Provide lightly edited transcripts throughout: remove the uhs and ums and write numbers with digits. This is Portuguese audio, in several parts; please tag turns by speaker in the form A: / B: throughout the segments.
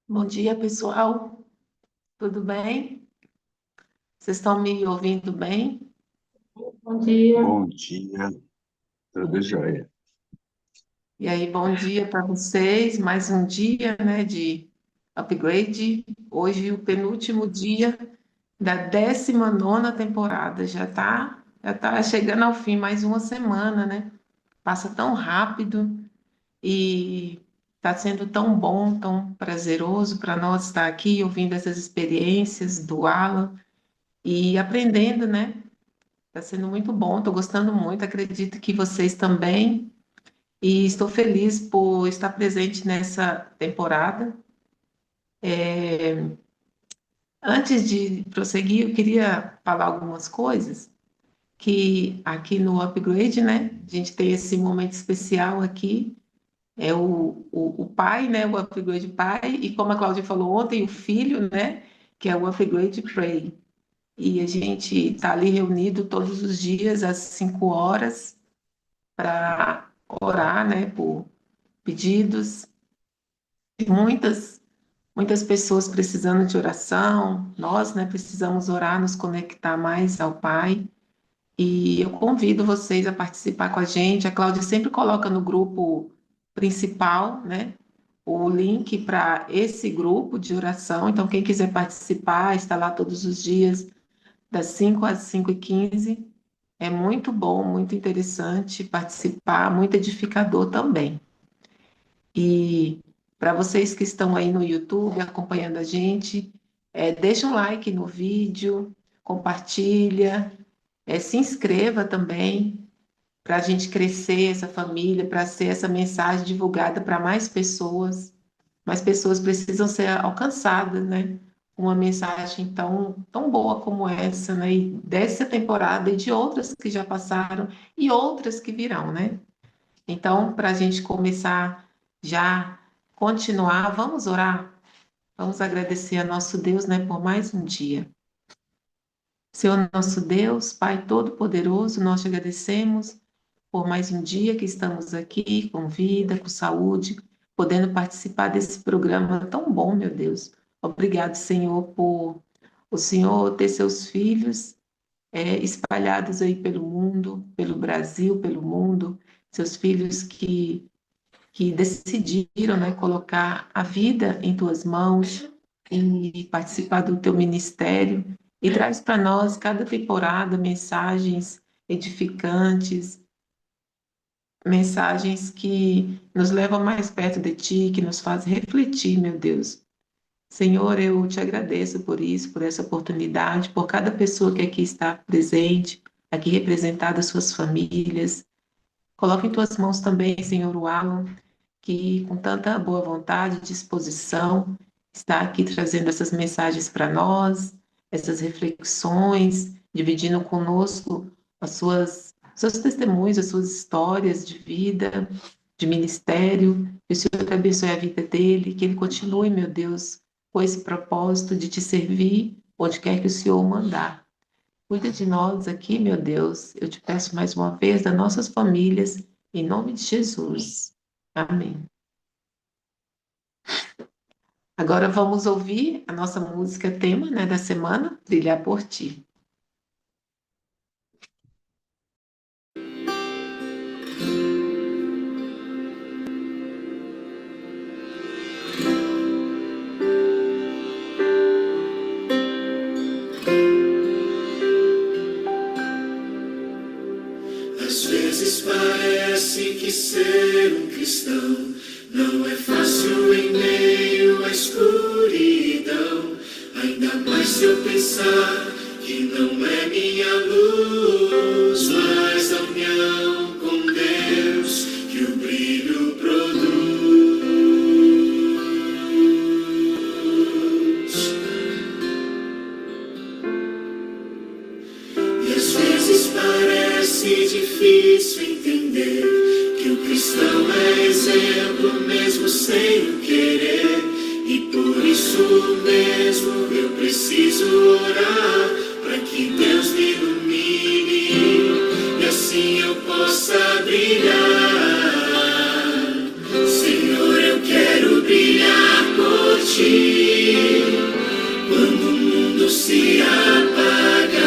A: Bom dia, pessoal. Tudo bem? Vocês estão me ouvindo bem?
B: Bom dia.
C: Bom dia, tudo jóia.
A: E aí, bom dia para vocês. Mais um dia, né, de upgrade. Hoje, o penúltimo dia da 19ª temporada. Já tá chegando ao fim, mais uma semana, né? Passa tão rápido e está sendo tão bom, tão prazeroso para nós estar aqui ouvindo essas experiências do Alan e aprendendo, né? Está sendo muito bom, estou gostando muito, acredito que vocês também, e estou feliz por estar presente nessa temporada. Antes de prosseguir, eu queria falar algumas coisas, que aqui no Upgrade, né, a gente tem esse momento especial aqui, é o pai, né, o Upgrade pai, e como a Cláudia falou ontem, o filho, né, que é o Upgrade Pray. E a gente está ali reunido todos os dias às 5 horas, para orar, né, por pedidos. Tem muitas pessoas precisando de oração. Nós, né, precisamos orar, nos conectar mais ao Pai. E eu convido vocês a participar com a gente. A Cláudia sempre coloca no grupo principal, né, o link para esse grupo de oração. Então, quem quiser participar, está lá todos os dias, das 5 às 5h15. É muito bom, muito interessante participar, muito edificador também. E para vocês que estão aí no YouTube acompanhando a gente, deixa um like no vídeo, compartilha, se inscreva também para a gente crescer essa família, para ser essa mensagem divulgada para mais pessoas. Mais pessoas precisam ser alcançadas, né? Uma mensagem tão boa como essa, né? E dessa temporada e de outras que já passaram e outras que virão, né? Então, para a gente começar já, continuar, vamos orar, vamos agradecer a nosso Deus, né, por mais um dia. Senhor nosso Deus, Pai Todo-Poderoso, nós te agradecemos por mais um dia que estamos aqui, com vida, com saúde, podendo participar desse programa tão bom, meu Deus. Obrigado, Senhor, por o Senhor ter seus filhos espalhados aí pelo mundo, pelo Brasil, pelo mundo, seus filhos que decidiram, né, colocar a vida em tuas mãos e participar do teu ministério. E traz para nós, cada temporada, mensagens edificantes, mensagens que nos levam mais perto de ti, que nos fazem refletir, meu Deus. Senhor, eu te agradeço por isso, por essa oportunidade, por cada pessoa que aqui está presente, aqui representada, suas famílias. Coloca em tuas mãos também, Senhor, o Alan, que com tanta boa vontade e disposição está aqui trazendo essas mensagens para nós, essas reflexões, dividindo conosco seus testemunhos, as suas histórias de vida, de ministério. Que o Senhor que abençoe a vida dele, que ele continue, meu Deus, com esse propósito de te servir onde quer que o Senhor o mandar. Cuida de nós aqui, meu Deus. Eu te peço mais uma vez, das nossas famílias, em nome de Jesus. Amém. Agora vamos ouvir a nossa música tema, né, da semana, Brilhar por Ti.
D: Às vezes parece que ser um cristão não é fácil em meio à escuridão. Ainda mais se eu pensar que não é minha luz, mas a união com Deus que o brilho produz. E às vezes parece difícil entender que o cristão é exemplo mesmo sem o querer. E por isso mesmo eu preciso orar para que Deus me ilumine e assim eu possa brilhar. Senhor, eu quero brilhar por Ti. ti. Quando o mundo se apagar,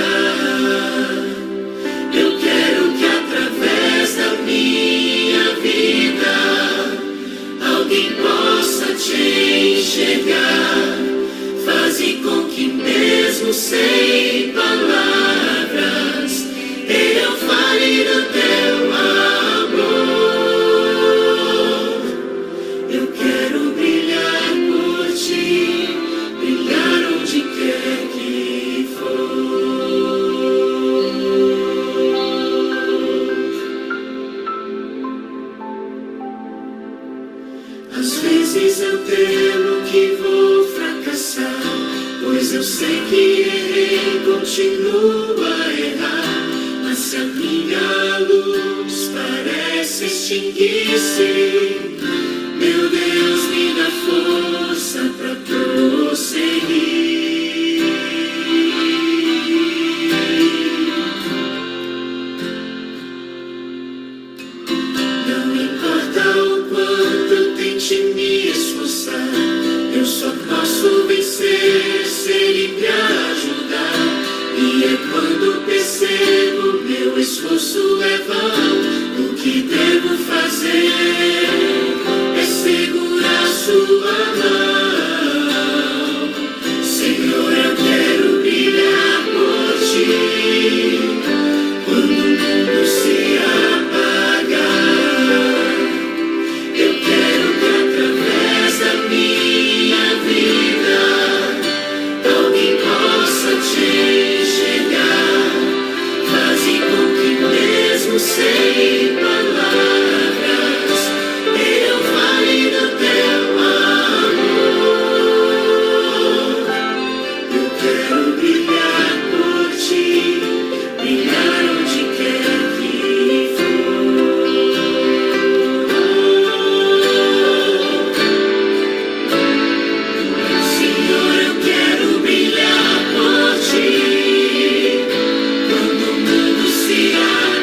D: eu quero que através da minha vida alguém possa te enxergar. Faze com que mesmo sem palavras eu fale do teu amor. Eu quero brilhar por ti, brilhar onde quer que for. Às vezes eu temo que vou fracassar, pois eu sei que errei, continuo a errar. Mas se a minha luz parece extinguir-se, meu Deus me dá força para prosseguir. Não importa o quanto eu tente me esforçar, eu só posso vencer se Ele me ajudar. E é quando percebo meu esforço é vão, o que devo fazer é segurar sua mão. Senhor, eu quero brilhar por ti. Quando o mundo se apagar, eu quero que através da minha vida alguém possa te enxergar. Faze com que mesmo sem palavras eu fale do teu amor. Eu quero brilhar por ti, brilhar onde quer que for. Senhor, eu quero brilhar por ti. Quando o mundo se apagar,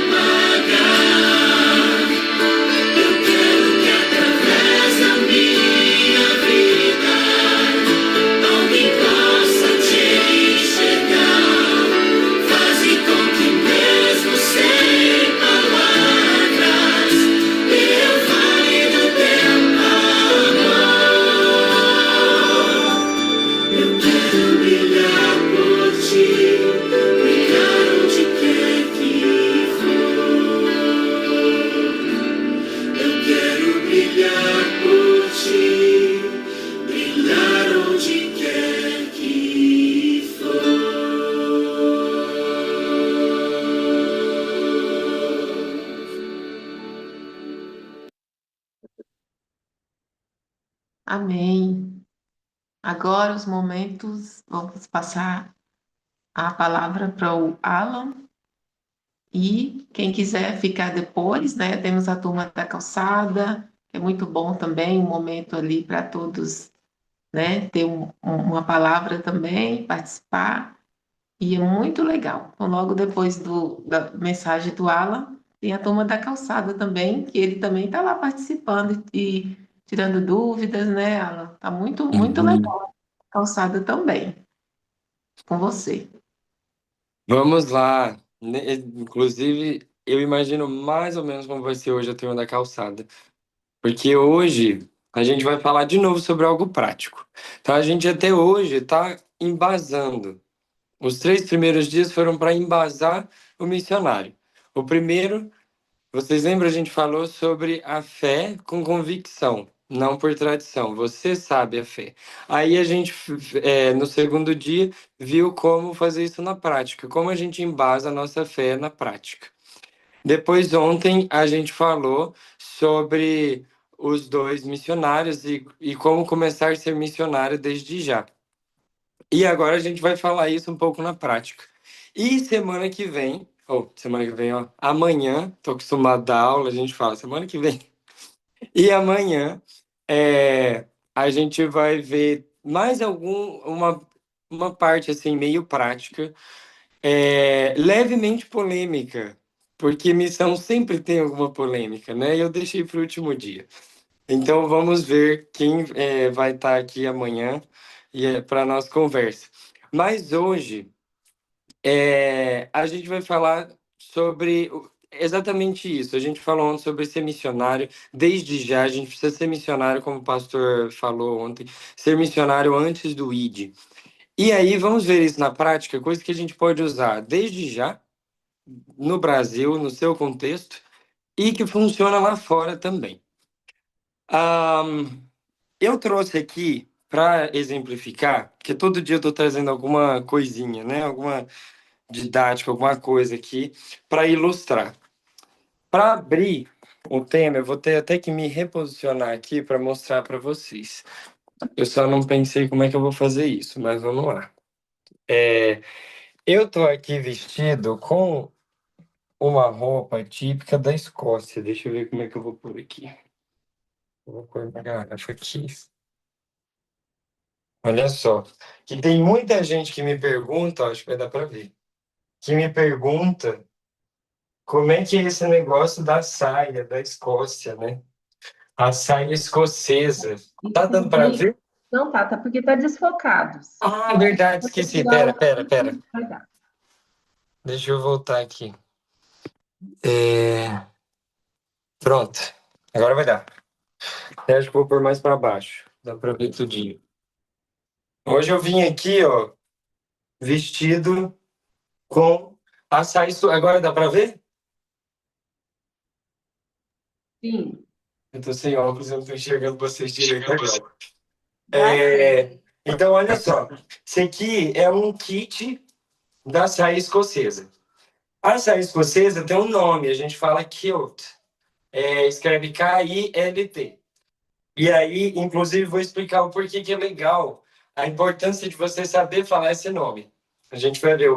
D: eu quero que através da minha vida alguém possa te enxergar. Faze com que mesmo sem palavras eu fale do teu amor. Eu quero brilhar por ti, brilhar onde quer que for. Eu quero brilhar por ti, brilhar onde quer que for.
A: Amém. Agora os momentos, vamos passar a palavra para o Alan. E quem quiser ficar depois, né? Temos a turma da calçada, que é muito bom também, um momento ali para todos, né? Ter uma palavra também, participar, e é muito legal. Então, logo depois da mensagem do Alan, tem a turma da calçada também, que ele também está lá participando e tirando dúvidas, né, Alan? Tá muito
E: Uhum.
A: legal a calçada também, com você.
E: Vamos lá. Inclusive, eu imagino mais ou menos como vai ser hoje a turma da calçada. Porque hoje a gente vai falar de novo sobre algo prático. Então, a gente até hoje está embasando. Os 3 primeiros dias foram para embasar o missionário. O primeiro, vocês lembram, a gente falou sobre a fé com convicção, não por tradição. Você sabe a fé. Aí a gente, no segundo dia, viu como fazer isso na prática, como a gente embasa a nossa fé na prática. Depois, ontem, a gente falou sobre os 2 missionários e como começar a ser missionário desde já. E agora a gente vai falar isso um pouco na prática. E semana que vem, ó, amanhã, tô acostumado a dar aula, a gente fala semana que vem. E amanhã a gente vai ver mais uma parte assim meio prática, levemente polêmica, porque missão sempre tem alguma polêmica, né? Eu deixei para o último dia. Então vamos ver quem vai estar aqui amanhã para a nossa conversa. Mas hoje a gente vai falar sobre exatamente isso. A gente falou ontem sobre ser missionário. Desde já, a gente precisa ser missionário, como o pastor falou ontem, ser missionário antes do ID. E aí vamos ver isso na prática, coisa que a gente pode usar desde já, no Brasil, no seu contexto, e que funciona lá fora também. Eu trouxe aqui para exemplificar, que todo dia eu estou trazendo alguma coisinha, né? Alguma didática, alguma coisa aqui para ilustrar. Para abrir o tema, eu vou ter até que me reposicionar aqui para mostrar para vocês. Eu só não pensei como é que eu vou fazer isso, mas vamos lá. Eu estou aqui vestido com uma roupa típica da Escócia. Deixa eu ver como é que eu vou pôr aqui. Eu vou pôr na garrafa aqui. Olha só, que tem muita gente que me pergunta, acho que vai dar para ver, que me pergunta como é que é esse negócio da saia da Escócia, né? A saia escocesa. Tá dando para ver?
B: Não tá porque tá desfocado.
E: Ah, verdade, esqueci. Pera.
B: Vai dar.
E: Deixa eu voltar aqui. Pronto, agora vai dar. Eu acho que vou pôr mais para baixo. Dá para ver tudinho. Hoje eu vim aqui, ó, vestido com a saia. Agora dá para ver?
B: Sim.
E: Eu tô sem óculos, eu não tô enxergando vocês direito agora.
B: Vai.
E: Então, olha só. Esse aqui é um kit da saia escocesa. A saia escocesa tem um nome, a gente fala kilt. Escreve Kilt. E aí, inclusive, vou explicar o porquê que é legal, a importância de você saber falar esse nome. A gente vai ver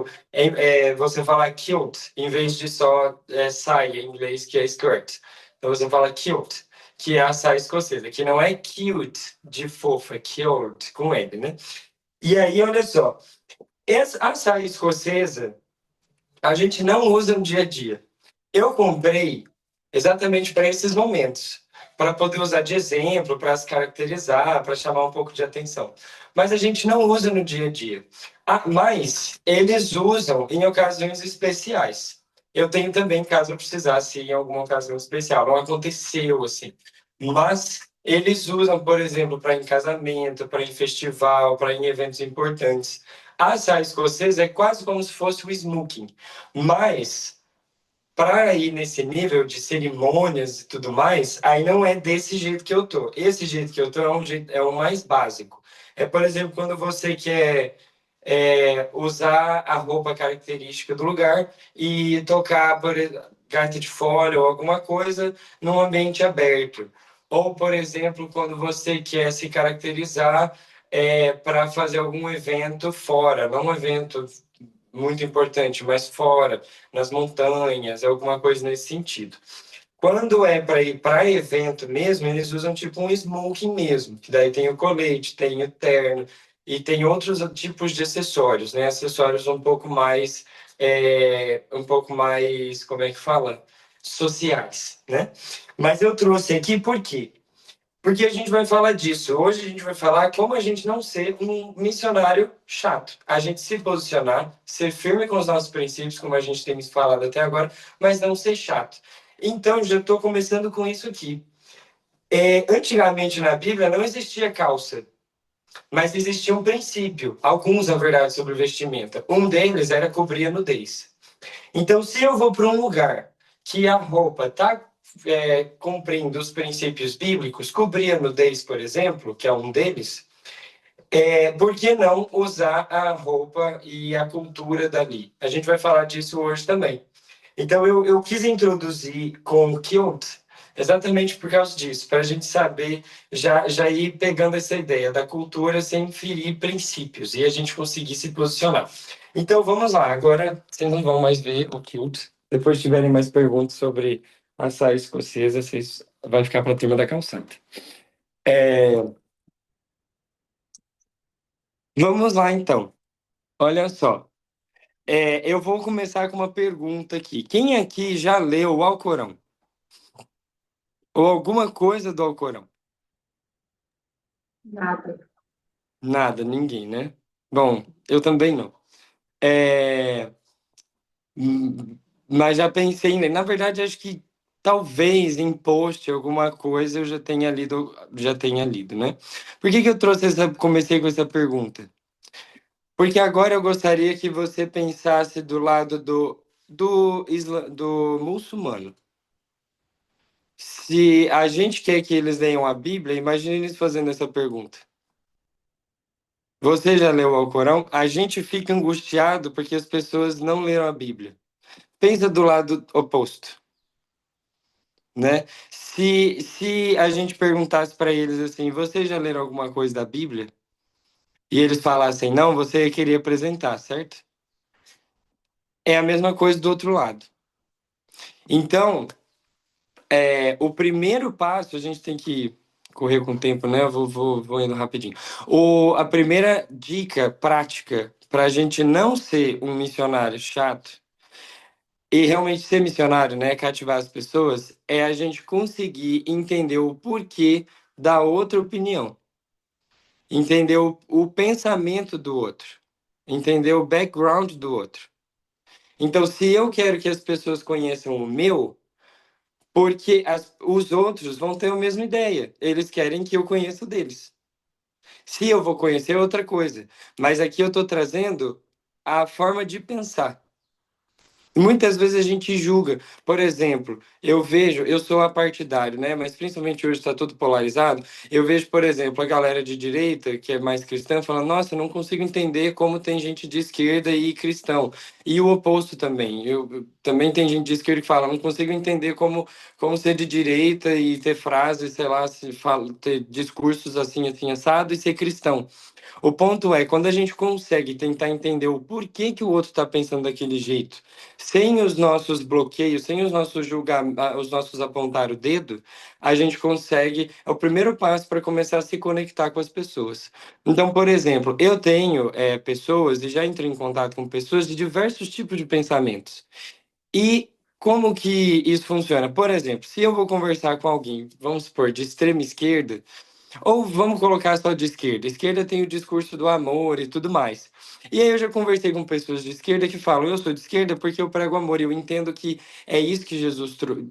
E: você falar kilt, em vez de só saia em inglês, que é skirt. Então você fala kilt, que é a saia escocesa, que não é cute de fofa, é kilt, com L, né? E aí, olha só, a saia escocesa a gente não usa no dia a dia. Eu comprei exatamente para esses momentos, para poder usar de exemplo, para se caracterizar, para chamar um pouco de atenção. Mas a gente não usa no dia a dia. Mas eles usam em ocasiões especiais. Eu tenho também, caso eu precisasse, em alguma ocasião especial. Não aconteceu assim. Mas eles usam, por exemplo, para em casamento, para em festival, para em eventos importantes. A saia escocesa é quase como se fosse o smoking. Mas para ir nesse nível de cerimônias e tudo mais, aí não é desse jeito que eu tô. Esse jeito que eu tô é o mais básico. Por exemplo, quando você quer usar a roupa característica do lugar e tocar por gaita de fora ou alguma coisa num ambiente aberto. Ou, por exemplo, quando você quer se caracterizar para fazer algum evento fora, não um evento muito importante, mas fora, nas montanhas, alguma coisa nesse sentido. Quando é para ir para evento mesmo, eles usam tipo um smoking mesmo, que daí tem o colete, tem o terno e tem outros tipos de acessórios, né? Acessórios um pouco mais, como é que fala? Sociais, né? Mas eu trouxe aqui por quê? Porque a gente vai falar disso. Hoje a gente vai falar como a gente não ser um missionário chato. A gente se posicionar, ser firme com os nossos princípios, como a gente tem falado até agora, mas não ser chato. Então, já estou começando com isso aqui. Antigamente na Bíblia não existia calça, mas existia um princípio, alguns, na verdade, sobre vestimenta. Um deles era cobrir a nudez. Então, se eu vou para um lugar que a roupa está cumprindo os princípios bíblicos, cobrir a nudez, por exemplo, que é um deles, por que não usar a roupa e a cultura dali? A gente vai falar disso hoje também. Então, eu quis introduzir com o kilt exatamente por causa disso, para a gente saber, já ir pegando essa ideia da cultura sem ferir princípios e a gente conseguir se posicionar. Então, vamos lá. Agora, vocês não vão mais ver o kilt. Depois tiverem mais perguntas sobre a saia escocesa, vocês vai ficar para a turma da calçada. Vamos lá, então. Olha só. Eu vou começar com uma pergunta aqui. Quem aqui já leu o Alcorão? Ou alguma coisa do Alcorão?
B: Nada.
E: Nada, ninguém, né? Bom, eu também não. É, hum, mas já pensei, né? Na verdade, acho que talvez em post alguma coisa eu já tenha lido, né? Por que que eu comecei com essa pergunta? Porque agora eu gostaria que você pensasse do lado do muçulmano. Se a gente quer que eles leiam a Bíblia, imagine eles fazendo essa pergunta. Você já leu o Alcorão? A gente fica angustiado porque as pessoas não leram a Bíblia. Pensa do lado oposto, né? Se a gente perguntasse para eles assim, você já leram alguma coisa da Bíblia? E eles falassem, não, você queria apresentar, certo? É a mesma coisa do outro lado. Então, o primeiro passo, a gente tem que correr com o tempo, né? Eu vou indo rapidinho. A primeira dica prática para a gente não ser um missionário chato e realmente ser missionário, né? Cativar as pessoas, é a gente conseguir entender o porquê da outra opinião, entender o pensamento do outro, entender o background do outro. Então, se eu quero que as pessoas conheçam o meu, porque os outros vão ter a mesma ideia. Eles querem que eu conheça o deles. Se eu vou conhecer é outra coisa. Mas aqui eu estou trazendo a forma de pensar. Muitas vezes a gente julga. Por exemplo, eu sou apartidário, né? Mas principalmente hoje está tudo polarizado. Eu vejo, por exemplo, a galera de direita, que é mais cristã, falando: Nossa, eu não consigo entender como tem gente de esquerda e cristão. E o oposto também. Também tem gente de esquerda que fala: Não consigo entender como ser de direita e ter frases, sei lá, ter discursos assim, assim, assado e ser cristão. O ponto é, quando a gente consegue tentar entender o porquê que o outro está pensando daquele jeito, sem os nossos bloqueios, sem os nossos os nossos apontar o dedo, a gente consegue, é o primeiro passo para começar a se conectar com as pessoas. Então, por exemplo, eu tenho pessoas e já entrei em contato com pessoas de diversos tipos de pensamentos. E como que isso funciona? Por exemplo, se eu vou conversar com alguém, vamos supor, de extrema esquerda, ou vamos colocar só de esquerda. Esquerda tem o discurso do amor e tudo mais. E aí eu já conversei com pessoas de esquerda que falam, eu sou de esquerda porque eu prego amor. E eu entendo que é isso que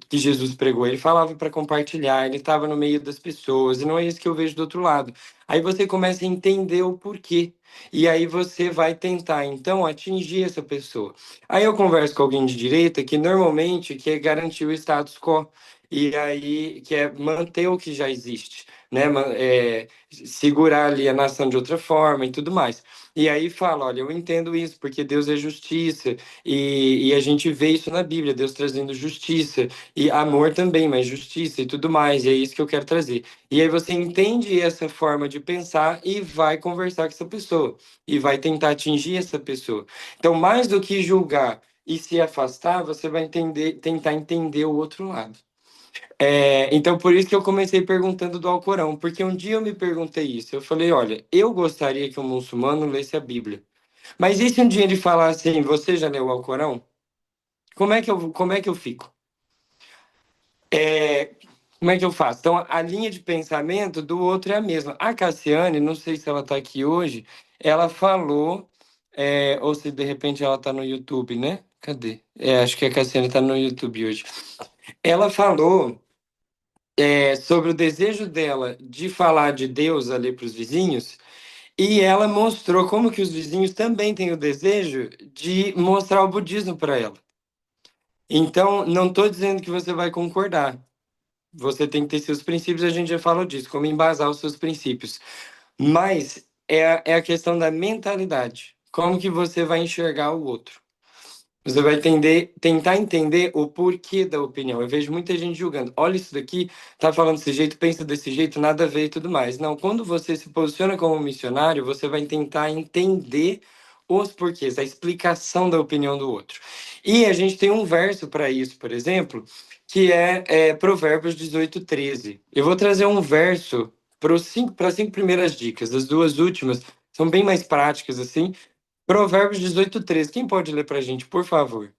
E: que Jesus pregou. Ele falava para compartilhar, ele estava no meio das pessoas, e não é isso que eu vejo do outro lado. Aí você começa a entender o porquê. E aí você vai tentar, então, atingir essa pessoa. Aí eu converso com alguém de direita que normalmente quer garantir o status quo. E aí quer manter o que já existe, né? Segurar ali a nação de outra forma e tudo mais. E aí fala, olha, eu entendo isso, porque Deus é justiça, e a gente vê isso na Bíblia, Deus trazendo justiça, e amor também, mas justiça e tudo mais, e é isso que eu quero trazer. E aí você entende essa forma de pensar e vai conversar com essa pessoa, e vai tentar atingir essa pessoa. Então, mais do que julgar e se afastar, você vai tentar entender o outro lado. Então, por isso que eu comecei perguntando do Alcorão, porque um dia eu me perguntei isso. Eu falei, olha, eu gostaria que um muçulmano lesse a Bíblia. Mas e se um dia ele falar assim, você já leu o Alcorão? Como é que eu fico? É, como é que eu faço? Então, a linha de pensamento do outro é a mesma. A Cassiane, não sei se ela está aqui hoje, ela falou, ou se de repente ela está no YouTube, né? Cadê? Acho que a Cassiane está no YouTube hoje. Ela falou sobre o desejo dela de falar de Deus ali para os vizinhos, e ela mostrou como que os vizinhos também têm o desejo de mostrar o budismo para ela. Então, não estou dizendo que você vai concordar. Você tem que ter seus princípios, a gente já falou disso, como embasar os seus princípios. Mas é a questão da mentalidade. Como que você vai enxergar o outro? Você vai tentar entender o porquê da opinião. Eu vejo muita gente julgando. Olha isso daqui, tá falando desse jeito, pensa desse jeito, nada a ver e tudo mais. Não, quando você se posiciona como missionário, você vai tentar entender os porquês, a explicação da opinião do outro. E a gente tem um verso para isso, por exemplo, que é Provérbios 18:13. Eu vou trazer um verso para as cinco primeiras dicas. As duas últimas são bem mais práticas, assim. Provérbios 18:13. Quem pode ler para a gente, por favor?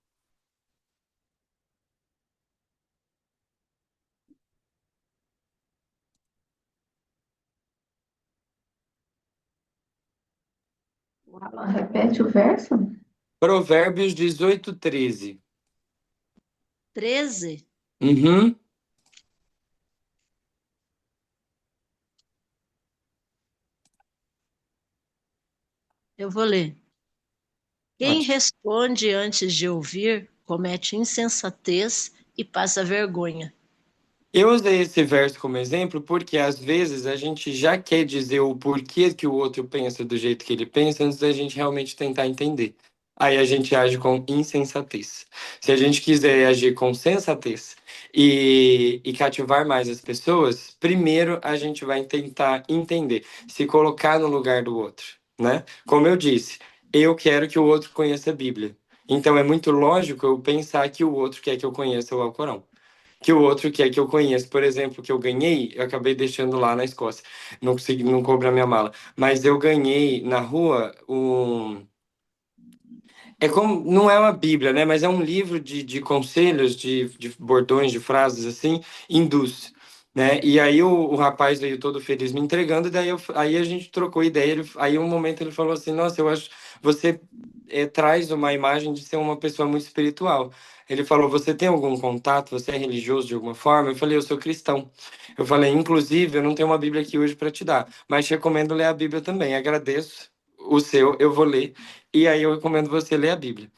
B: Alan, repete o verso?
E: Provérbios 18:13.
F: 13.
E: Uhum.
F: Eu vou ler. Quem
E: Ótimo.
F: responde antes de ouvir comete insensatez e passa vergonha.
E: Eu usei esse verso como exemplo porque às vezes a gente já quer dizer o porquê que o outro pensa do jeito que ele pensa antes da gente realmente tentar entender. Aí a gente age com insensatez. Se a gente quiser agir com sensatez e cativar mais as pessoas, primeiro a gente vai tentar entender, se colocar no lugar do outro, né? Como eu disse, eu quero que o outro conheça a Bíblia. Então é muito lógico eu pensar que o outro quer que eu conheça o Alcorão, que o outro quer que eu conheça. Por exemplo, que eu ganhei, eu acabei deixando lá na Escócia. Não consegui, não coube a minha mala. Mas eu ganhei na rua um. É como, não é uma Bíblia, né? Mas é um livro de conselhos, de bordões, de frases assim, hindus, né? E aí o rapaz veio todo feliz me entregando, e daí aí a gente trocou ideia. Aí um momento ele falou assim: Nossa, eu acho você traz uma imagem de ser uma pessoa muito espiritual. Ele falou: Você tem algum contato? Você é religioso de alguma forma? Eu falei: Eu sou cristão. Eu falei: Inclusive, eu não tenho uma Bíblia aqui hoje para te dar, mas te recomendo ler a Bíblia também. Agradeço o seu, eu vou ler. E aí eu recomendo você ler a Bíblia.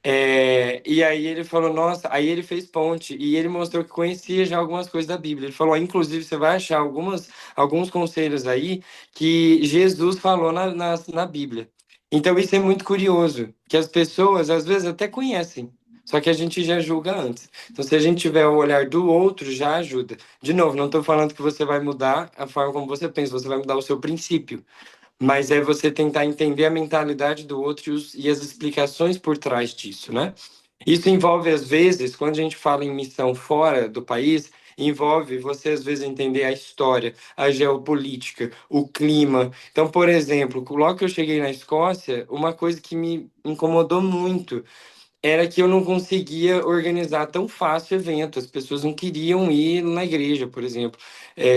E: E aí ele falou, nossa, aí ele fez ponte e ele mostrou que conhecia já algumas coisas da Bíblia. Ele falou, inclusive, você vai achar alguns conselhos aí que Jesus falou na Bíblia. Então isso é muito curioso, que as pessoas às vezes até conhecem, só que a gente já julga antes. Então se a gente tiver o olhar do outro, já ajuda. De novo, não estou falando que você vai mudar a forma como você pensa, você vai mudar o seu princípio. Mas é você tentar entender a mentalidade do outro e as explicações por trás disso, né? Isso envolve, às vezes, quando a gente fala em missão fora do país, envolve você, às vezes, entender a história, a geopolítica, o clima. Então, por exemplo, logo que eu cheguei na Escócia, uma coisa que me incomodou muito era que eu não conseguia organizar tão fácil evento. As pessoas não queriam ir na igreja, por exemplo.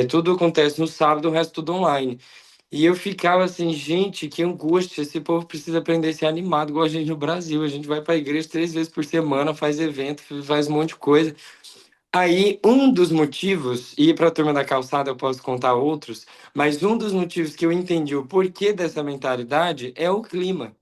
E: Tudo acontece no sábado, o resto tudo online. E eu ficava assim, gente, que angústia. Esse povo precisa aprender a ser animado, igual a gente no Brasil. A gente vai para a igreja 3 vezes por semana, faz evento, faz um monte de coisa. Aí, um dos motivos, e para a turma da calçada eu posso contar outros, mas um dos motivos que eu entendi o porquê dessa mentalidade é o clima.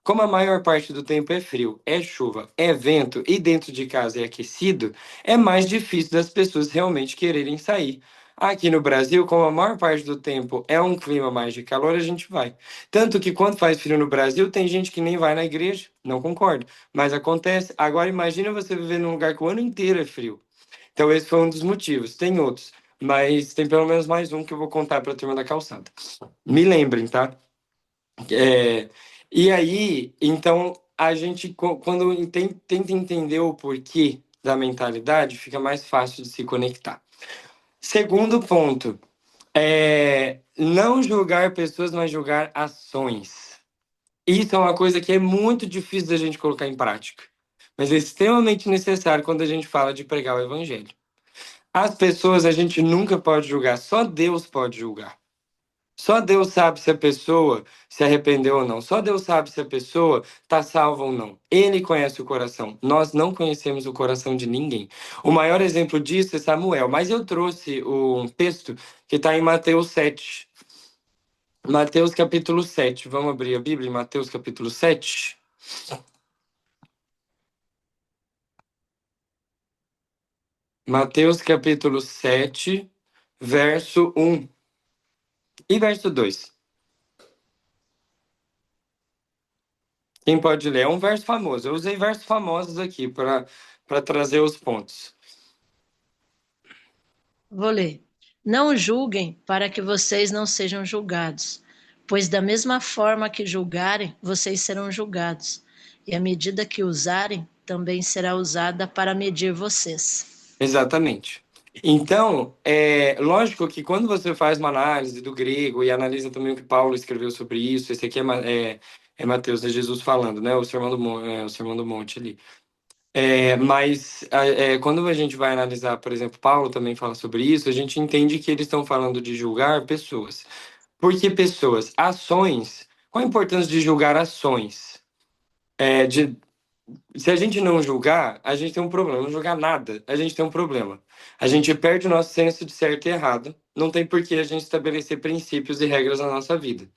E: Como a maior parte do tempo é frio, é chuva, é vento e dentro de casa é aquecido, é mais difícil das pessoas realmente quererem sair. Aqui no Brasil, como a maior parte do tempo é um clima mais de calor, a gente vai. Tanto que quando faz frio no Brasil, tem gente que nem vai na igreja, não concordo, mas acontece. Agora imagina você viver num lugar que o ano inteiro é frio. Então esse foi um dos motivos. Tem outros, mas tem pelo menos mais um que eu vou contar para a turma da calçada. Me lembrem, tá? É, e aí, então, a gente, quando tenta entender o porquê da mentalidade, fica mais fácil de se conectar. Segundo ponto, não julgar pessoas, mas julgar ações. Isso é uma coisa que é muito difícil da gente colocar em prática, mas é extremamente necessário quando a gente fala de pregar o evangelho. As pessoas a gente nunca pode julgar, só Deus pode julgar. Só Deus sabe se a pessoa se arrependeu ou não. Só Deus sabe se a pessoa está salva ou não. Ele conhece o coração. Nós não conhecemos o coração de ninguém. O maior exemplo disso é Samuel. Mas eu trouxe um texto que está em Mateus 7. Mateus capítulo 7. Vamos abrir a Bíblia em Mateus capítulo 7. Mateus capítulo 7, verso 1 e verso 2. Quem pode ler? É um verso famoso. Eu usei versos famosos aqui para trazer os pontos.
F: Vou ler. Não julguem para que vocês não sejam julgados, pois da mesma forma que julgarem, vocês serão julgados, e a medida que usarem também será usada para medir vocês.
E: Exatamente. Então, lógico que quando você faz uma análise do grego e analisa também o que Paulo escreveu sobre isso, esse aqui é Mateus, é Jesus falando, né? O Sermão do Monte ali. Mas quando a gente vai analisar, por exemplo, Paulo também fala sobre isso, a gente entende que eles estão falando de julgar pessoas. Por que pessoas? Ações Qual a importância de julgar ações? Se a gente não julgar, a gente tem um problema. Não julgar nada, a gente tem um problema. A gente perde o nosso senso de certo e errado. Não tem por que a gente estabelecer princípios e regras na nossa vida,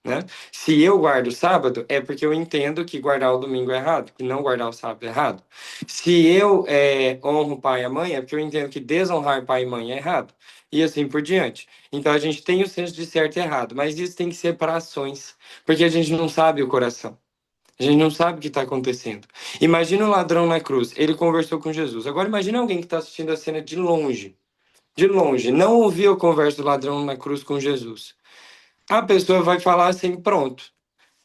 E: né? Se eu guardo o sábado, é porque eu entendo que guardar o domingo é errado, que não guardar o sábado é errado. Se eu honro o pai e a mãe, é porque eu entendo que desonrar pai e mãe é errado. E assim por diante. Então a gente tem o senso de certo e errado, mas isso tem que ser para ações, porque a gente não sabe o coração. A gente não sabe o que está acontecendo. Imagina o ladrão na cruz, ele conversou com Jesus. Agora imagina alguém que está assistindo a cena de longe, não ouviu a conversa do ladrão na cruz com Jesus. A pessoa vai falar assim, pronto,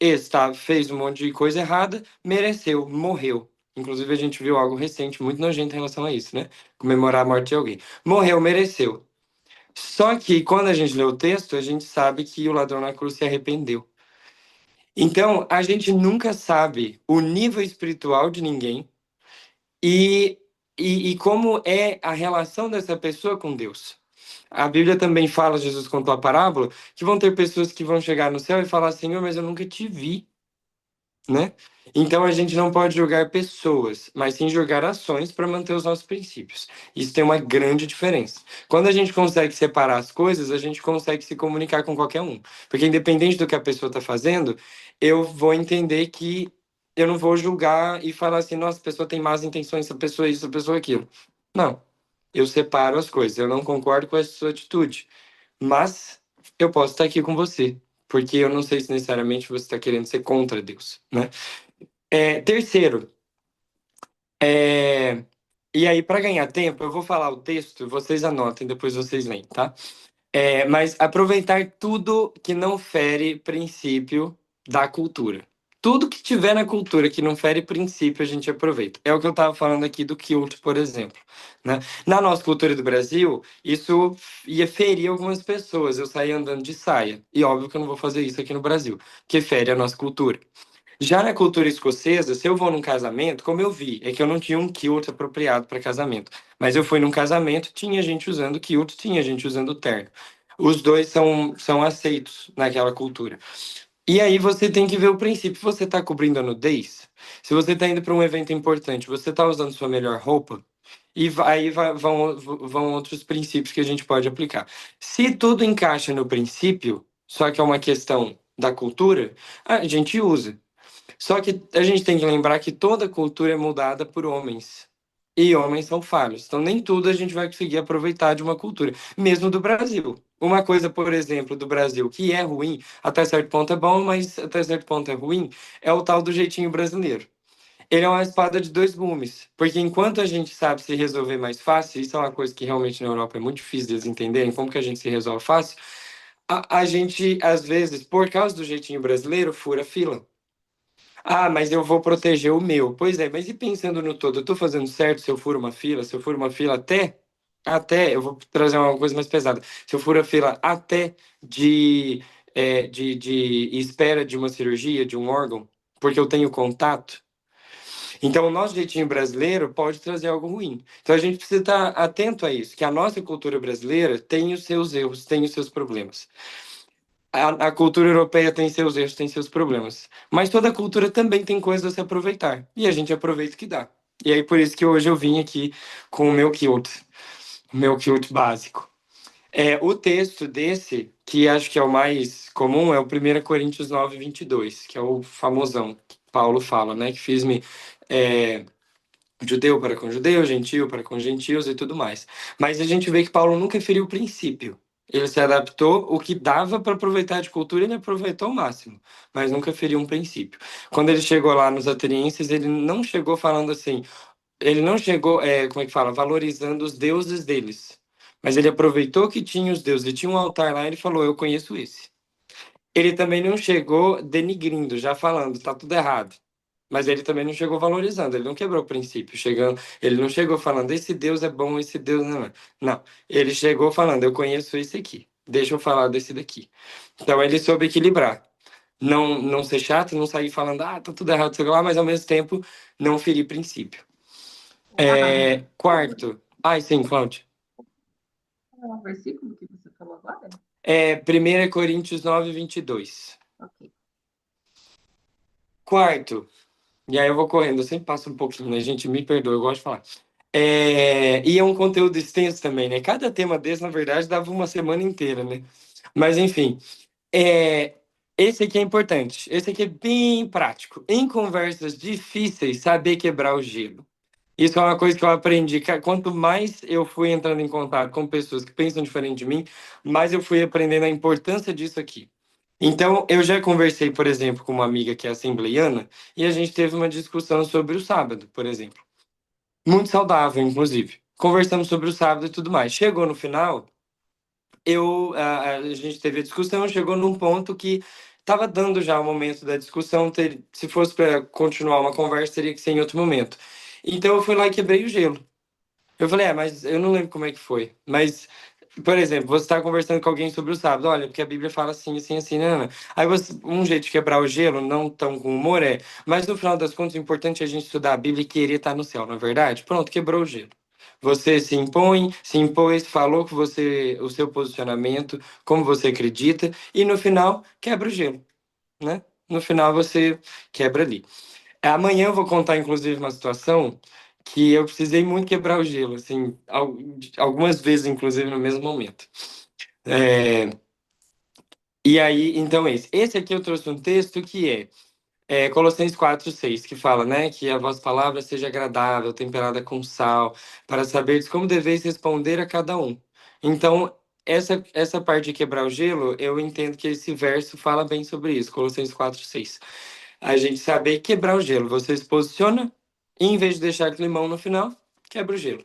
E: esse fez um monte de coisa errada, mereceu, morreu. Inclusive a gente viu algo recente, muito nojento em relação a isso, né? Comemorar a morte de alguém. Morreu, mereceu. Só que quando a gente lê o texto, a gente sabe que o ladrão na cruz se arrependeu. Então, a gente nunca sabe o nível espiritual de ninguém e, e como é a relação dessa pessoa com Deus. A Bíblia também fala, Jesus contou a parábola, que vão ter pessoas que vão chegar no céu e falar, Senhor, mas eu nunca te vi, né? Então a gente não pode julgar pessoas, mas sim julgar ações para manter os nossos princípios. Isso tem uma grande diferença. Quando a gente consegue separar as coisas, a gente consegue se comunicar com qualquer um. Porque independente do que a pessoa está fazendo, eu vou entender que eu não vou julgar e falar assim, nossa, a pessoa tem más intenções, essa pessoa é isso, essa pessoa é aquilo. Não. Eu separo as coisas. Eu não concordo com essa sua atitude. Mas eu posso estar aqui com você. Porque eu não sei se necessariamente você está querendo ser contra Deus, né? Terceiro, e aí, para ganhar tempo, eu vou falar o texto, vocês anotem, depois vocês leem, tá? Mas aproveitar tudo que não fere princípio da cultura. Tudo que tiver na cultura que não fere princípio, a gente aproveita. É o que eu estava falando aqui do kilt, por exemplo, né? Na nossa cultura do Brasil, isso ia ferir algumas pessoas. Eu saía andando de saia. E óbvio que eu não vou fazer isso aqui no Brasil, que fere a nossa cultura. Já na cultura escocesa, se eu vou num casamento, como eu vi, é que eu não tinha um kilt apropriado para casamento. Mas eu fui num casamento, tinha gente usando kilt, tinha gente usando terno. Os dois são aceitos naquela cultura. E aí você tem que ver o princípio. Você está cobrindo a nudez? Se você está indo para um evento importante, você está usando sua melhor roupa? E aí vão outros princípios que a gente pode aplicar. Se tudo encaixa no princípio, só que é uma questão da cultura, a gente usa. Só que a gente tem que lembrar que toda cultura é moldada por homens. E homens são falhos. Então, nem tudo a gente vai conseguir aproveitar de uma cultura, mesmo do Brasil. Uma coisa, por exemplo, do Brasil que é ruim, até certo ponto é bom, mas até certo ponto é ruim, é o tal do jeitinho brasileiro. Ele é uma espada de dois gumes, porque enquanto a gente sabe se resolver mais fácil, isso é uma coisa que realmente na Europa é muito difícil deles entenderem, como que a gente se resolve fácil, a gente, às vezes, por causa do jeitinho brasileiro, fura fila. Ah, mas eu vou proteger o meu. Pois é, mas e pensando no todo, eu tô fazendo certo se eu furo uma fila? Se eu furo uma fila até, eu vou trazer uma coisa mais pesada. Se eu furo a fila até de espera de uma cirurgia, de um órgão, porque eu tenho contato. Então, o nosso jeitinho brasileiro pode trazer algo ruim. Então, a gente precisa estar atento a isso, que a nossa cultura brasileira tem os seus erros, tem os seus problemas. A cultura europeia tem seus erros, tem seus problemas. Mas toda cultura também tem coisas a se aproveitar. E a gente aproveita o que dá. E aí, por isso que hoje eu vim aqui com o meu kilt básico. O texto desse, que acho que é o mais comum, é o 1 Coríntios 9, 22, que é o famosão que Paulo fala, né? Que fiz-me judeu para com judeu, gentil para com gentios e tudo mais. Mas a gente vê que Paulo nunca feriu o princípio. Ele se adaptou, o que dava para aproveitar de cultura, ele aproveitou ao máximo, mas nunca feriu um princípio. Quando ele chegou lá nos atenienses, ele não chegou falando assim, ele não chegou, como é que fala, valorizando os deuses deles, mas ele aproveitou que tinha os deuses, ele tinha um altar lá, e ele falou, eu conheço esse. Ele também não chegou denigrindo, já falando, tá tudo errado. Mas ele também não chegou valorizando, ele não quebrou o princípio, ele não chegou falando, esse Deus é bom, esse Deus não é. Não, ele chegou falando, eu conheço esse aqui, deixa eu falar desse daqui. Então ele soube equilibrar. Não ser chato, não sair falando, tá tudo errado, sei lá, mas ao mesmo tempo não ferir princípio. Quarto. Ai, sim, Cláudio.
B: Qual é o versículo que você falou agora?
E: 1 Coríntios 9, 22.
B: Ok.
E: Quarto, e aí eu vou correndo, eu sempre passo um pouquinho, né, gente? Me perdoa, eu gosto de falar. E é um conteúdo extenso também, né? Cada tema desse, na verdade, dava uma semana inteira, né? Mas, enfim, é, esse aqui é importante. Esse aqui é bem prático. Em conversas difíceis, saber quebrar o gelo. Isso é uma coisa que eu aprendi. Quanto mais eu fui entrando em contato com pessoas que pensam diferente de mim, mais eu fui aprendendo a importância disso aqui. Então, eu já conversei, por exemplo, com uma amiga que é assembleiana e a gente teve uma discussão sobre o sábado, por exemplo. Muito saudável, inclusive. Conversamos sobre o sábado e tudo mais. Chegou no final, a gente teve a discussão, chegou num ponto que estava dando já o momento da discussão. Se fosse para continuar uma conversa, teria que ser em outro momento. Então, eu fui lá e quebrei o gelo. Eu falei, mas eu não lembro como é que foi. Mas, por exemplo, você está conversando com alguém sobre o sábado, olha, porque a Bíblia fala assim, assim, assim, né? Aí um jeito de quebrar o gelo, não tão com humor, mas no final das contas, o importante é a gente estudar a Bíblia e querer estar no céu, não é verdade? Pronto, quebrou o gelo. Você se impõe, se impôs, falou que o seu posicionamento, como você acredita, e no final, quebra o gelo, né? No final, você quebra ali. Amanhã eu vou contar, inclusive, uma situação que eu precisei muito quebrar o gelo, assim, algumas vezes, inclusive, no mesmo momento. É, e aí, então, esse aqui eu trouxe um texto que é Colossenses 4:6, que fala, né, que a vossa palavra seja agradável, temperada com sal, para saberes como deveis responder a cada um. Então, essa parte de quebrar o gelo, eu entendo que esse verso fala bem sobre isso, Colossenses 4:6. A gente saber quebrar o gelo. Você se posiciona e, em vez de deixar climão no final, quebra o gelo.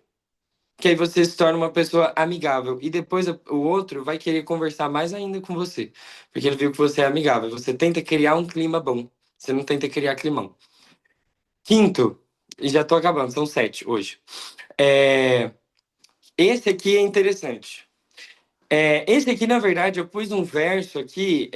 E: Que aí você se torna uma pessoa amigável. E depois o outro vai querer conversar mais ainda com você. Porque ele viu que você é amigável. Você tenta criar um clima bom. Você não tenta criar climão. Quinto, e já tô acabando, são 7 hoje. É, esse aqui é interessante. Esse aqui, na verdade, eu pus um verso aqui.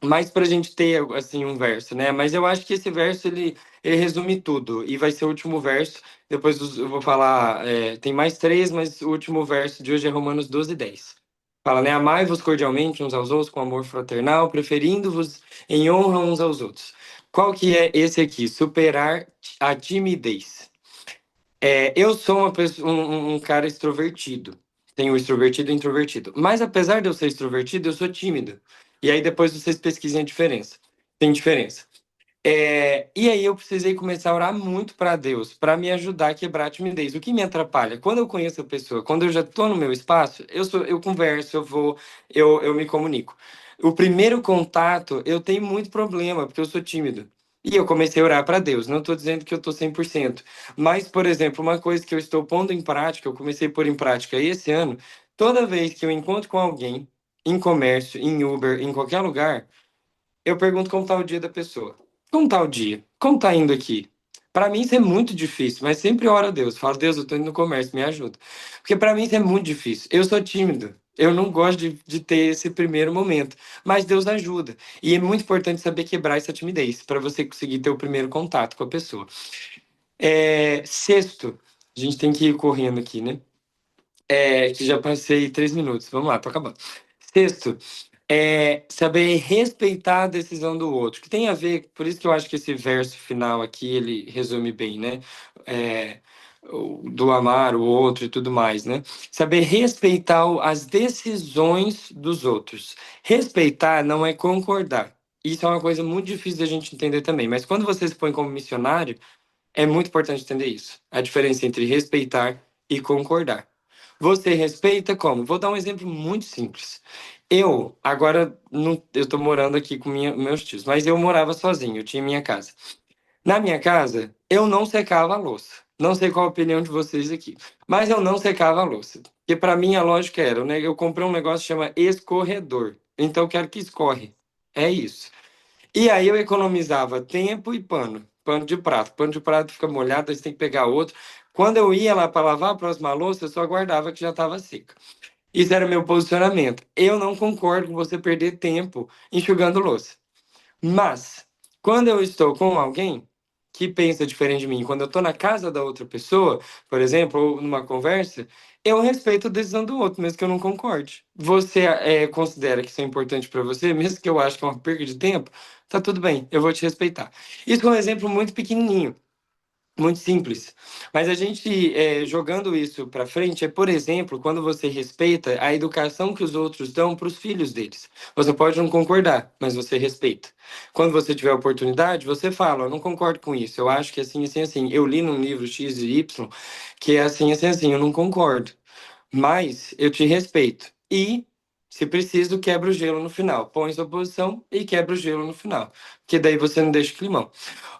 E: Mais para a gente ter assim um verso, né? Mas eu acho que esse verso ele resume tudo e vai ser o último verso. Depois eu vou falar, tem mais 3, mas o último verso de hoje é Romanos 12:10. Fala, né? Amai-vos cordialmente uns aos outros com amor fraternal, preferindo-vos em honra uns aos outros. Qual que é esse aqui? Superar a timidez. Eu sou uma pessoa, um cara extrovertido. Tenho o extrovertido e o introvertido. Mas apesar de eu ser extrovertido, eu sou tímido. E aí depois vocês pesquisem a diferença. Tem diferença. E aí eu precisei começar a orar muito para Deus, para me ajudar a quebrar a timidez. O que me atrapalha? Quando eu conheço a pessoa, quando eu já estou no meu espaço, eu converso, eu me comunico. O primeiro contato, eu tenho muito problema, porque eu sou tímido. E eu comecei a orar para Deus. Não estou dizendo que eu estou 100%. Mas, por exemplo, uma coisa que eu estou pondo em prática, eu comecei a pôr em prática esse ano, toda vez que eu encontro com alguém, em comércio, em Uber, em qualquer lugar, eu pergunto como está o dia da pessoa. Como está o dia? Como está indo aqui? Para mim isso é muito difícil, mas sempre oro a Deus. Falo, Deus, eu estou indo no comércio, me ajuda. Porque para mim isso é muito difícil. Eu sou tímido. Eu não gosto de ter esse primeiro momento. Mas Deus ajuda. E é muito importante saber quebrar essa timidez para você conseguir ter o primeiro contato com a pessoa. Sexto, a gente tem que ir correndo aqui, né? Que já passei 3 minutos. Vamos lá, tô acabando. Sexto, saber respeitar a decisão do outro, que tem a ver, por isso que eu acho que esse verso final aqui, ele resume bem, né? Do amar o outro e tudo mais, né? Saber respeitar as decisões dos outros. Respeitar não é concordar. Isso é uma coisa muito difícil da gente entender também, mas quando você se põe como missionário, é muito importante entender isso. A diferença entre respeitar e concordar. Você respeita como? Vou dar um exemplo muito simples. Eu, agora, não, eu tô morando aqui com meus tios, mas eu morava sozinho, eu tinha minha casa. Na minha casa, eu não secava a louça. Não sei qual a opinião de vocês aqui, mas eu não secava a louça. Porque para mim a lógica era, né? Eu comprei um negócio que chama escorredor. Então eu quero que escorre. É isso. E aí eu economizava tempo e pano. Pano de prato. Pano de prato fica molhado, aí você tem que pegar outro. Quando eu ia lá para lavar a próxima louça, eu só guardava que já estava seca. Isso era meu posicionamento. Eu não concordo com você perder tempo enxugando louça. Mas, quando eu estou com alguém, que pensa diferente de mim, quando eu tô na casa da outra pessoa, por exemplo, ou numa conversa, eu respeito a decisão do outro, mesmo que eu não concorde. Você considera que isso é importante para você, mesmo que eu ache que é uma perda de tempo, tá tudo bem, eu vou te respeitar. Isso é um exemplo muito pequenininho, muito simples. Mas a gente, jogando isso para frente, por exemplo, quando você respeita a educação que os outros dão para os filhos deles. Você pode não concordar, mas você respeita. Quando você tiver oportunidade, você fala: eu não concordo com isso, eu acho que é assim, assim, assim. Eu li num livro X e Y que é assim, assim, assim, eu não concordo. Mas eu te respeito. E, se preciso, quebra o gelo no final. Põe sua posição e quebra o gelo no final. Porque daí você não deixa o climão.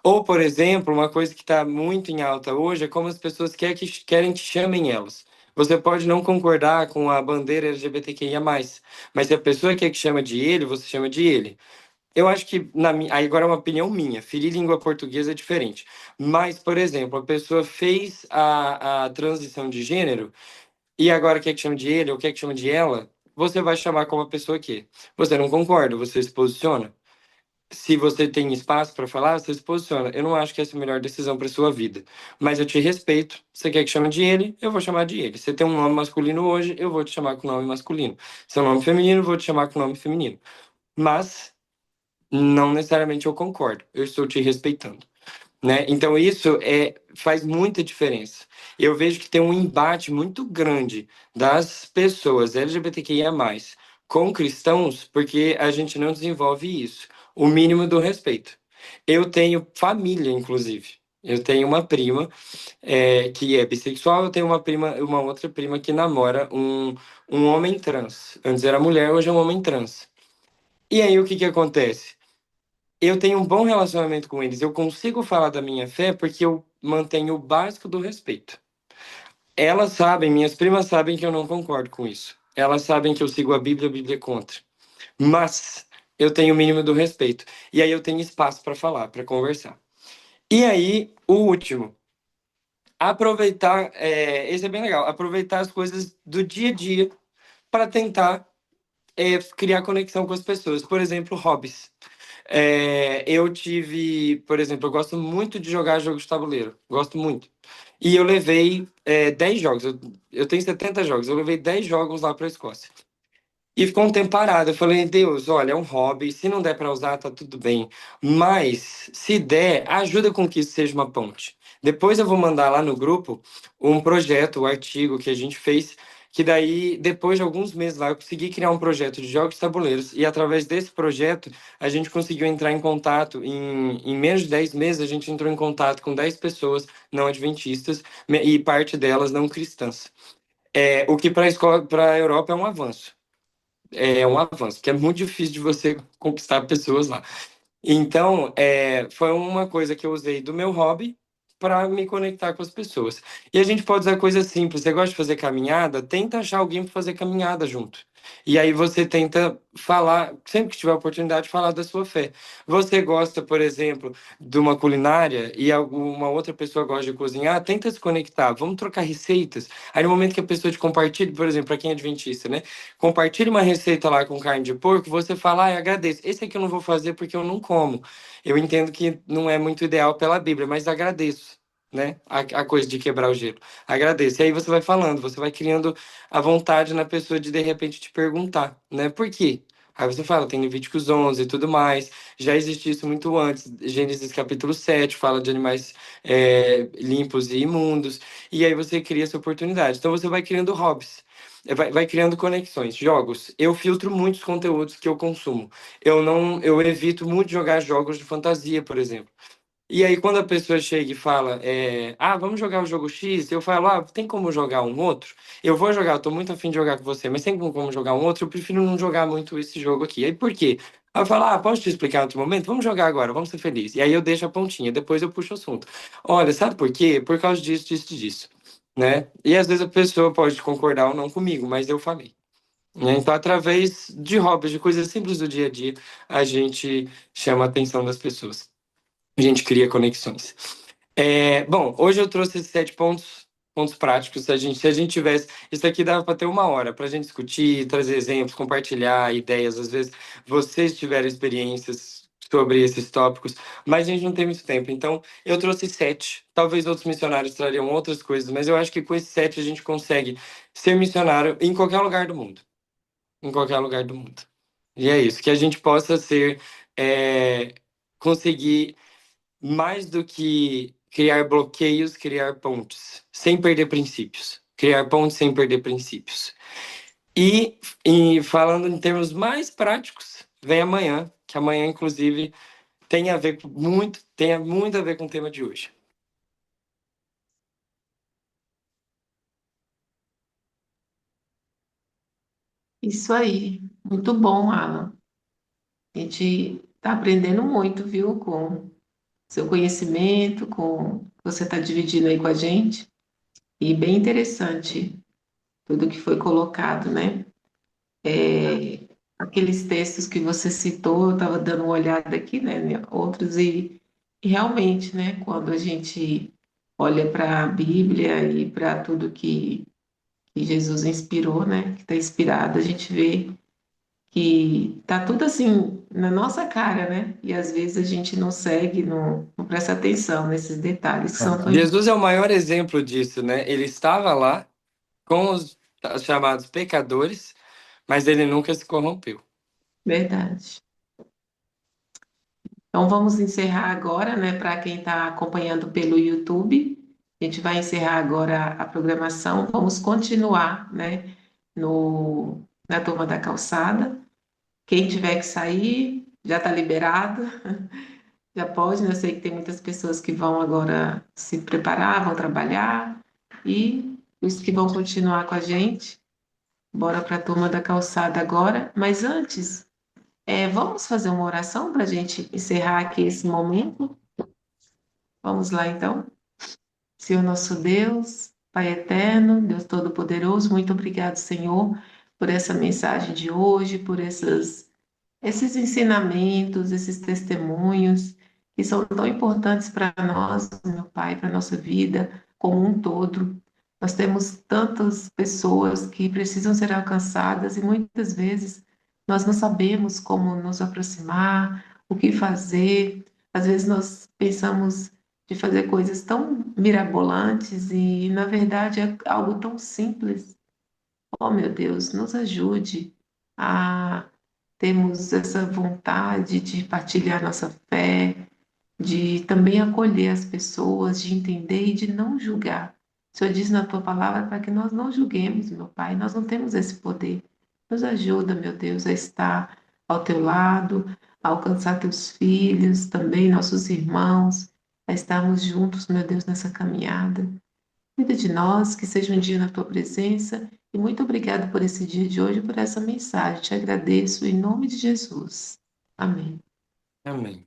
E: Ou, por exemplo, uma coisa que está muito em alta hoje é como as pessoas querem que chamem elas. Você pode não concordar com a bandeira LGBTQIA+, mas se a pessoa quer que chama de ele, você chama de ele. Eu acho que, aí agora é uma opinião minha, ferir língua portuguesa é diferente. Mas, por exemplo, a pessoa fez a transição de gênero e agora quer que chame de ele ou quer que chame de ela, você vai chamar como a pessoa que você não concorda, você se posiciona. Se você tem espaço para falar, você se posiciona. Eu não acho que essa é a melhor decisão para sua vida, mas eu te respeito. Você quer que chame de ele, eu vou chamar de ele. Você tem um nome masculino hoje, eu vou te chamar com nome masculino. Seu nome feminino, eu vou te chamar com nome feminino. Mas não necessariamente eu concordo. Eu estou te respeitando, né? Então isso faz muita diferença. Eu vejo que tem um embate muito grande das pessoas LGBTQIA+, com cristãos, porque a gente não desenvolve isso, o mínimo do respeito. Eu tenho família, inclusive. Eu tenho uma prima que é bissexual, eu tenho uma outra prima que namora um homem trans. Antes era mulher, hoje é um homem trans. E aí o que que acontece? Eu tenho um bom relacionamento com eles. Eu consigo falar da minha fé porque eu mantenho o básico do respeito. Elas sabem, minhas primas sabem que eu não concordo com isso. Elas sabem que eu sigo a Bíblia é contra. Mas eu tenho o mínimo do respeito. E aí eu tenho espaço para falar, para conversar. E aí, o último. Aproveitar, esse é bem legal, aproveitar as coisas do dia a dia para tentar criar conexão com as pessoas. Por exemplo, hobbies. Eu tive, por exemplo, eu gosto muito de jogar jogos de tabuleiro. Gosto muito. E eu levei 10 jogos. Eu tenho 70 jogos. Eu levei 10 jogos lá para a Escócia. E ficou um tempo parado. Eu falei: Deus, olha, é um hobby. Se não der para usar, tá tudo bem. Mas, se der, ajuda com que isso seja uma ponte. Depois eu vou mandar lá no grupo um projeto, um artigo que a gente fez, que daí, depois de alguns meses lá, eu consegui criar um projeto de jogos de tabuleiros. E através desse projeto, a gente conseguiu entrar em contato. Em menos de 10 meses, a gente entrou em contato com 10 pessoas não adventistas e parte delas não cristãs. O que para a Europa é um avanço. É um avanço, porque é muito difícil de você conquistar pessoas lá. Então, foi uma coisa que eu usei do meu hobby para me conectar com as pessoas. E a gente pode usar coisas simples. Você gosta de fazer caminhada? Tenta achar alguém para fazer caminhada junto. E aí você tenta falar, sempre que tiver oportunidade, falar da sua fé. Você gosta, por exemplo, de uma culinária e alguma outra pessoa gosta de cozinhar? Tenta se conectar. Vamos trocar receitas. Aí no momento que a pessoa te compartilha, por exemplo, para quem é adventista, né? Compartilhe uma receita lá com carne de porco, você fala: agradeço. Esse aqui eu não vou fazer porque eu não como. Eu entendo que não é muito ideal pela Bíblia, mas agradeço, né? A coisa de quebrar o gelo. Agradeço. E aí você vai falando, você vai criando a vontade na pessoa de repente te perguntar, né? Por quê? Aí você fala: tem Levíticos 11 e tudo mais. Já existe isso muito antes. Gênesis capítulo 7 fala de animais limpos e imundos. E aí você cria essa oportunidade. Então você vai criando hobbies. Vai criando conexões. Jogos. Eu filtro muitos conteúdos que eu consumo. Eu evito muito jogar jogos de fantasia, por exemplo. E aí, quando a pessoa chega e fala, vamos jogar o jogo X, eu falo: tem como jogar um outro? Eu vou jogar, eu tô muito afim de jogar com você, mas tem como jogar um outro? Eu prefiro não jogar muito esse jogo aqui. Aí, por quê? Aí eu falo: posso te explicar em outro momento? Vamos jogar agora, vamos ser felizes. E aí eu deixo a pontinha, depois eu puxo o assunto. Olha, sabe por quê? Por causa disso, disso, disso, né? E às vezes a pessoa pode concordar ou não comigo, mas eu falei, né? Então, através de hobbies, de coisas simples do dia a dia, a gente chama a atenção das pessoas. A gente cria conexões. Bom, hoje eu trouxe esses 7 pontos práticos. Se a gente tivesse. Isso aqui dava para ter uma hora para a gente discutir, trazer exemplos, compartilhar ideias. Às vezes, vocês tiveram experiências sobre esses tópicos, mas a gente não tem muito tempo. Então, eu trouxe 7. Talvez outros missionários trariam outras coisas, mas eu acho que com esses 7 a gente consegue ser missionário em qualquer lugar do mundo. Em qualquer lugar do mundo. E é isso, que a gente possa ser, conseguir mais do que criar bloqueios, criar pontes, sem perder princípios. Criar pontes sem perder princípios. E falando em termos mais práticos, vem amanhã, que amanhã, inclusive, tem muito a ver com o tema de hoje.
A: Isso aí, muito bom, Alan. A gente está aprendendo muito, viu, com seu conhecimento, com o que você está dividindo aí com a gente. E bem interessante tudo que foi colocado, né? Aqueles textos que você citou, eu estava dando uma olhada aqui, né? Outros, e realmente, né? Quando a gente olha para a Bíblia e para tudo que Jesus inspirou, né? Que está inspirado, a gente vê que tá tudo assim na nossa cara, né? E às vezes a gente não segue, não presta atenção nesses detalhes que são tão
E: Jesus é o maior exemplo disso, né? Ele estava lá com os chamados pecadores, mas ele nunca se corrompeu.
A: verdade. Então vamos encerrar agora, né? Para quem está acompanhando pelo YouTube, a gente vai encerrar agora a programação. Vamos continuar, né? Na Turma da Calçada. Quem tiver que sair, já está liberado. Já pode, né? Eu sei que tem muitas pessoas que vão agora se preparar, vão trabalhar, e os que vão continuar com a gente, bora para a turma da calçada agora. Mas antes, vamos fazer uma oração para a gente encerrar aqui esse momento? Vamos lá, então. Senhor nosso Deus, Pai eterno, Deus Todo-Poderoso, muito obrigado, Senhor, por essa mensagem de hoje, por esses ensinamentos, esses testemunhos que são tão importantes para nós, meu Pai, para a nossa vida como um todo. Nós temos tantas pessoas que precisam ser alcançadas e muitas vezes nós não sabemos como nos aproximar, o que fazer. Às vezes nós pensamos de fazer coisas tão mirabolantes e, na verdade, é algo tão simples. Oh, meu Deus, nos ajude a termos essa vontade de partilhar nossa fé, de também acolher as pessoas, de entender e de não julgar. O Senhor diz na tua palavra para que nós não julguemos, meu Pai, nós não temos esse poder. Nos ajuda, meu Deus, a estar ao teu lado, a alcançar teus filhos, também nossos irmãos, a estarmos juntos, meu Deus, nessa caminhada. Cuida de nós, que seja um dia na tua presença. E muito obrigado por esse dia de hoje, por essa mensagem. Te agradeço em nome de Jesus. Amém.
E: Amém.